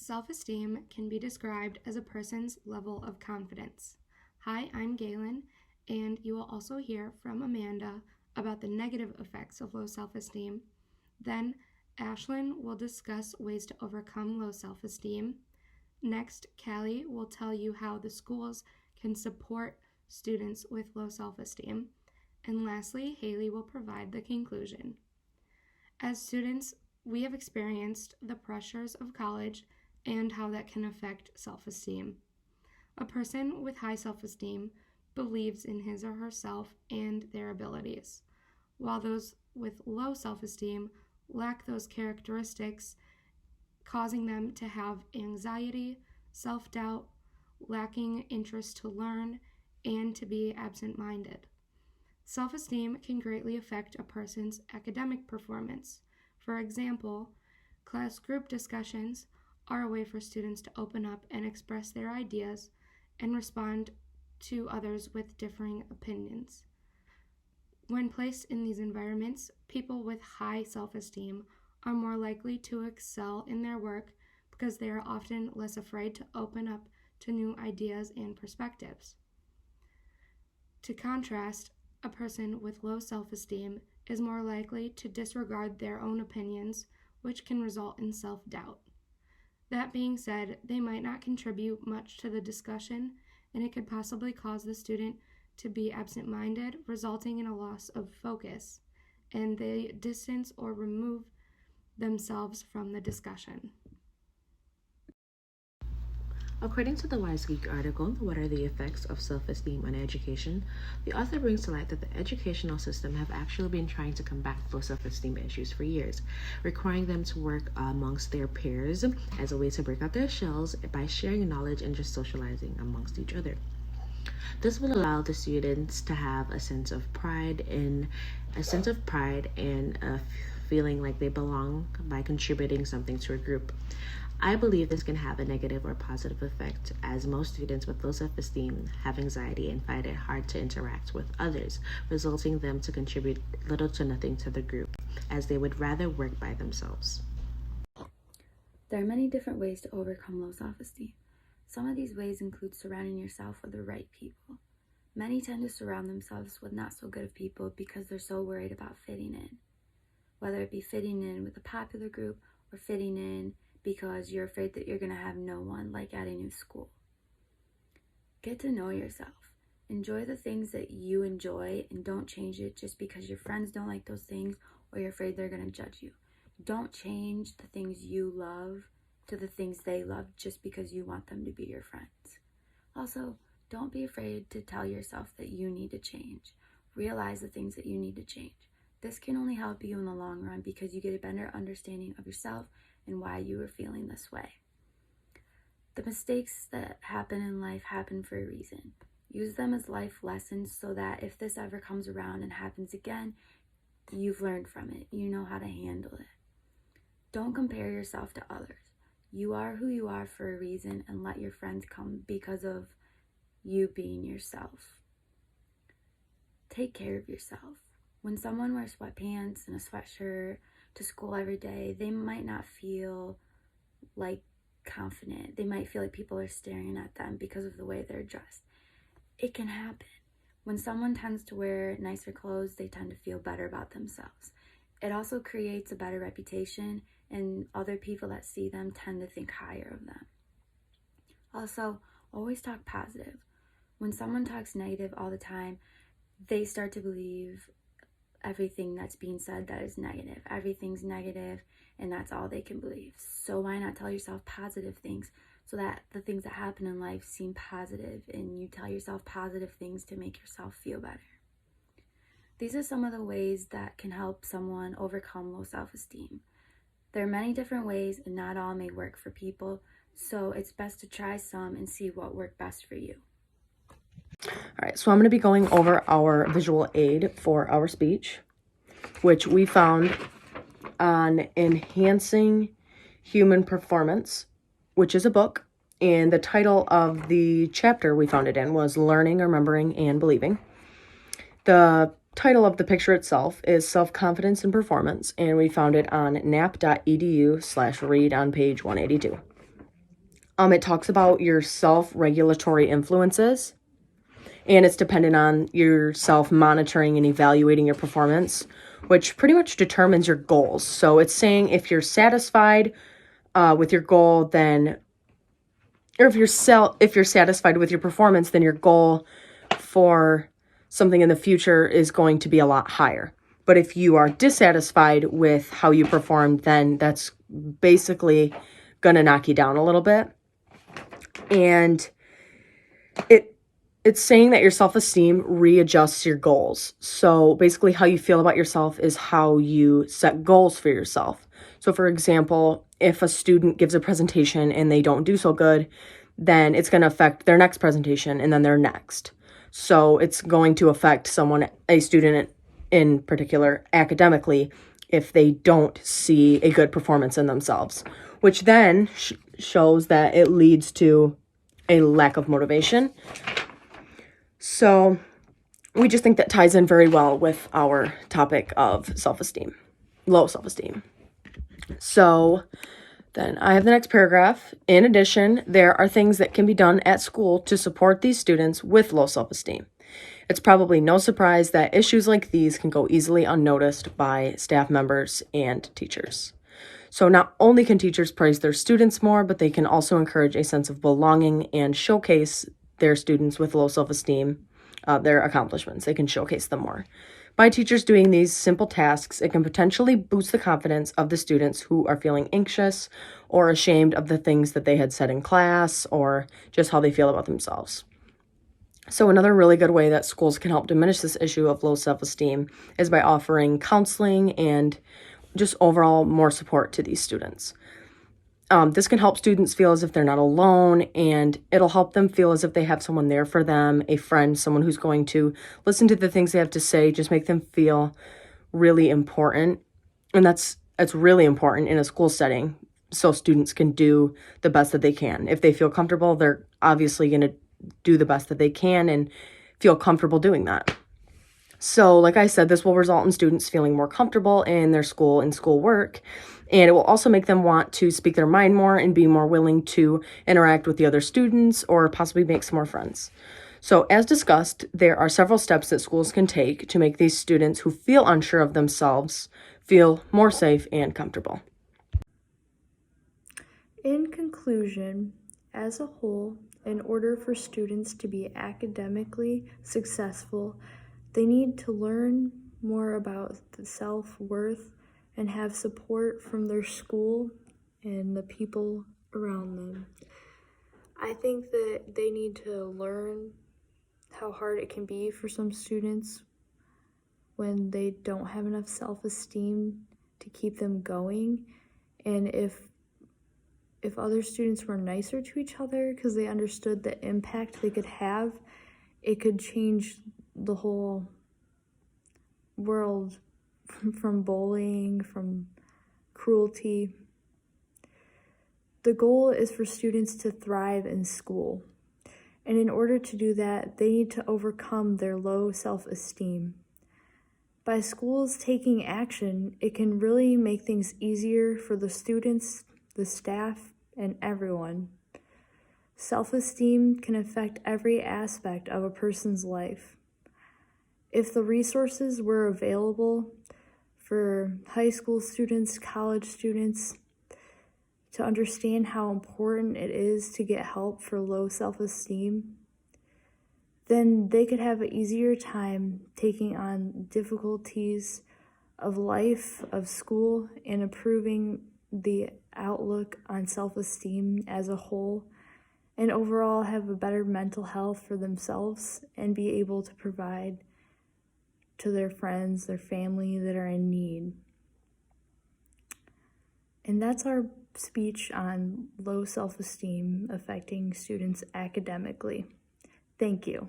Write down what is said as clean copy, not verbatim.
Self-esteem can be described as a person's level of confidence. Hi, I'm Galen, and you will also hear from Amanda about the negative effects of low self-esteem. Then, Ashlyn will discuss ways to overcome low self-esteem. Next, Callie will tell you how the schools can support students with low self-esteem. And lastly, Haley will provide the conclusion. As students, we have experienced the pressures of college and how that can affect self-esteem. A person with high self-esteem believes in his or herself and their abilities, while those with low self-esteem lack those characteristics, causing them to have anxiety, self-doubt, lacking interest to learn, and to be absent-minded. Self-esteem can greatly affect a person's academic performance. For example, class group discussions are a way for students to open up and express their ideas and respond to others with differing opinions. When placed in these environments, people with high self-esteem are more likely to excel in their work because they are often less afraid to open up to new ideas and perspectives. To contrast, a person with low self-esteem is more likely to disregard their own opinions, which can result in self-doubt. That being said, they might not contribute much to the discussion, and it could possibly cause the student to be absent-minded, resulting in a loss of focus, and they distance or remove themselves from the discussion. According to the Wise Geek article, What Are the Effects of Self-Esteem on Education?, the author brings to light that the educational system have actually been trying to combat low self-esteem issues for years, requiring them to work amongst their peers as a way to break out their shells by sharing knowledge and just socializing amongst each other. This will allow the students to have a sense of pride and a feeling like they belong by contributing something to a group. I believe this can have a negative or positive effect, as most students with low self-esteem have anxiety and find it hard to interact with others, resulting them to contribute little to nothing to the group, as they would rather work by themselves. There are many different ways to overcome low self-esteem. Some of these ways include surrounding yourself with the right people. Many tend to surround themselves with not so good of people because they're so worried about fitting in, whether it be fitting in with a popular group or fitting in because you're afraid that you're going to have no one like at a new school. Get to know yourself. Enjoy the things that you enjoy and don't change it just because your friends don't like those things or you're afraid they're going to judge you. Don't change the things you love to the things they love just because you want them to be your friends. Also, don't be afraid to tell yourself that you need to change. Realize the things that you need to change. This can only help you in the long run because you get a better understanding of yourself and why you are feeling this way. The mistakes that happen in life happen for a reason. Use them as life lessons so that if this ever comes around and happens again, you've learned from it. You know how to handle it. Don't compare yourself to others. You are who you are for a reason, and let your friends come because of you being yourself. Take care of yourself. When someone wears sweatpants and a sweatshirt to school every day, they might not feel like confident. They might feel like people are staring at them because of the way they're dressed. It can happen. When someone tends to wear nicer clothes, they tend to feel better about themselves. It also creates a better reputation, and other people that see them tend to think higher of them. Also, always talk positive. When someone talks negative all the time, they start to believe everything that's being said that is negative. Everything's negative, and that's all they can believe. So why not tell yourself positive things so that the things that happen in life seem positive and you tell yourself positive things to make yourself feel better. These are some of the ways that can help someone overcome low self-esteem. There are many different ways and not all may work for people, so it's best to try some and see what worked best for you. All right, so I'm going to be going over our visual aid for our speech, which we found on Enhancing Human Performance, which is a book, and the title of the chapter we found it in was Learning, Remembering, and Believing. The title of the picture itself is Self-Confidence and Performance, and we found it on nap.edu/read on page 182. It talks about your self-regulatory influences, and it's dependent on yourself monitoring and evaluating your performance, which pretty much determines your goals. So it's saying if you're satisfied with your goal, then, or if you're satisfied with your performance, then your goal for something in the future is going to be a lot higher. But if you are dissatisfied with how you performed, then that's basically going to knock you down a little bit. And it's saying that your self-esteem readjusts your goals. So basically how you feel about yourself is how you set goals for yourself. So for example, if a student gives a presentation and they don't do so good, then it's going to affect their next presentation and then their next. So it's going to affect a student in particular academically, if they don't see a good performance in themselves, which then shows that it leads to a lack of motivation. So we just think that ties in very well with our topic of self-esteem, low self-esteem. So then I have the next paragraph. In addition, there are things that can be done at school to support these students with low self-esteem. It's probably no surprise that issues like these can go easily unnoticed by staff members and teachers. So not only can teachers praise their students more, but they can also encourage a sense of belonging and showcase their students with low self-esteem, their accomplishments. They can showcase them more. By teachers doing these simple tasks, it can potentially boost the confidence of the students who are feeling anxious or ashamed of the things that they had said in class or just how they feel about themselves. So another really good way that schools can help diminish this issue of low self-esteem is by offering counseling and just overall more support to these students. This can help students feel as if they're not alone, and it'll help them feel as if they have someone there for them, a friend, someone who's going to listen to the things they have to say, just make them feel really important. And that's really important in a school setting, so students can do the best that they can. If they feel comfortable, they're obviously going to do the best that they can and feel comfortable doing that. So like I said, this will result in students feeling more comfortable in their school and schoolwork, and it will also make them want to speak their mind more and be more willing to interact with the other students or possibly make some more friends. So as discussed, there are several steps that schools can take to make these students who feel unsure of themselves feel more safe and comfortable. In conclusion, as a whole, in order for students to be academically successful, they need to learn more about the self-worth and have support from their school and the people around them. I think that they need to learn how hard it can be for some students when they don't have enough self-esteem to keep them going, and if other students were nicer to each other because they understood the impact they could have, it could change the whole world from bullying, from cruelty. The goal is for students to thrive in school, and in order to do that, they need to overcome their low self-esteem. By schools taking action, it can really make things easier for the students, the staff, and everyone. Self-esteem can affect every aspect of a person's life. If the resources were available for high school students, college students, to understand how important it is to get help for low self-esteem, then they could have an easier time taking on difficulties of life, of school, and improving the outlook on self-esteem as a whole, and overall have a better mental health for themselves and be able to provide to their friends, their family that are in need. And that's our speech on low self-esteem affecting students academically. Thank you.